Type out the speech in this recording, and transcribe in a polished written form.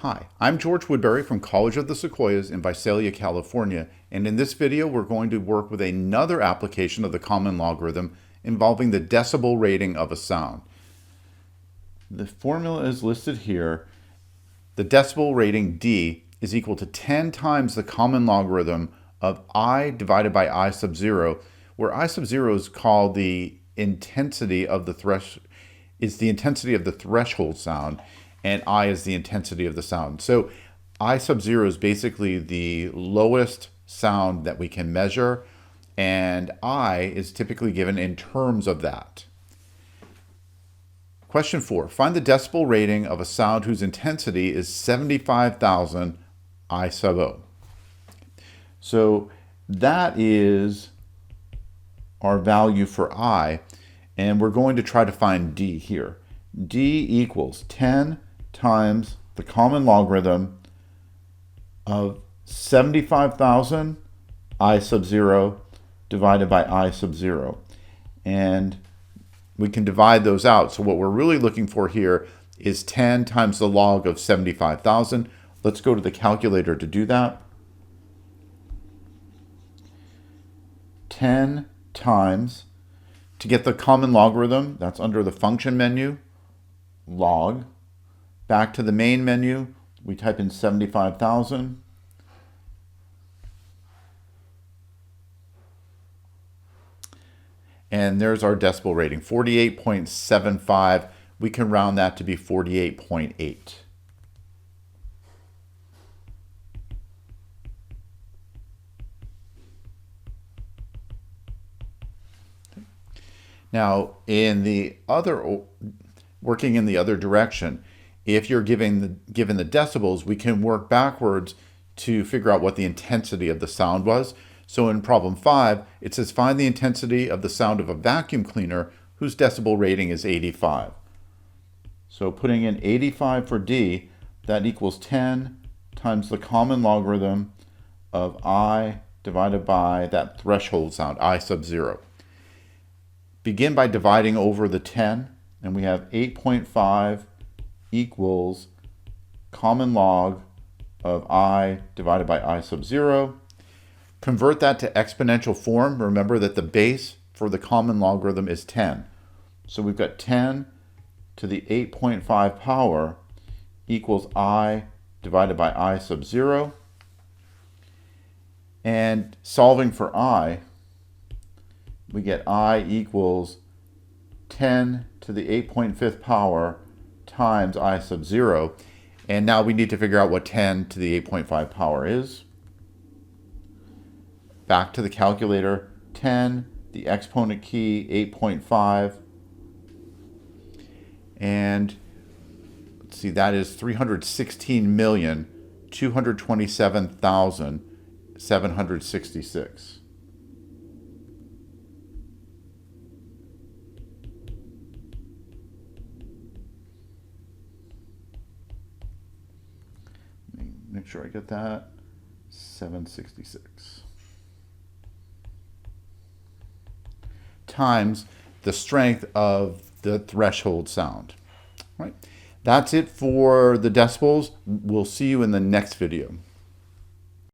Hi, I'm George Woodbury from College of the Sequoias in Visalia, California, and in this video we're going to work with another application of the common logarithm involving the decibel rating of a sound. The formula is listed here. The decibel rating D is equal to 10 times the common logarithm of I divided by I sub 0, where I sub 0 is called the intensity of the threshold sound, and I is the intensity of the sound. So I sub 0 is basically the lowest sound that we can measure, and I is typically given in terms of that. Question 4. Find the decibel rating of a sound whose intensity is 75,000 I sub 0. So that is our value for I, and we're going to try to find D here. D equals 10 times the common logarithm of 75,000 I sub 0 divided by I sub 0. And we can divide those out. So what we're really looking for here is 10 times the log of 75,000. Let's go to the calculator to do that. 10 times, to get the common logarithm, that's under the function menu, log. Back to the main menu, we type in 75,000. And there's our decibel rating, 48.75. We can round that to be 48.8. Now, working in the other direction, if you're given the decibels, we can work backwards to figure out what the intensity of the sound was. So in problem 5, it says find the intensity of the sound of a vacuum cleaner whose decibel rating is 85. So putting in 85 for D, that equals 10 times the common logarithm of I divided by that threshold sound, I sub 0. Begin by dividing over the 10, and we have 8.5 equals common log of I divided by I sub 0. Convert that to exponential form. Remember that the base for the common logarithm is 10. So we've got 10 to the 8.5 power equals I divided by I sub 0. And solving for I, we get I equals 10 to the 8.5 power times I sub 0. And now we need to figure out what 10 to the 8.5 power is. Back to the calculator, 10, the exponent key, 8.5. And let's see, that is 316,227,766. Make sure I get that. 766. Times the strength of the threshold sound. All right. That's it for the decibels. We'll see you in the next video.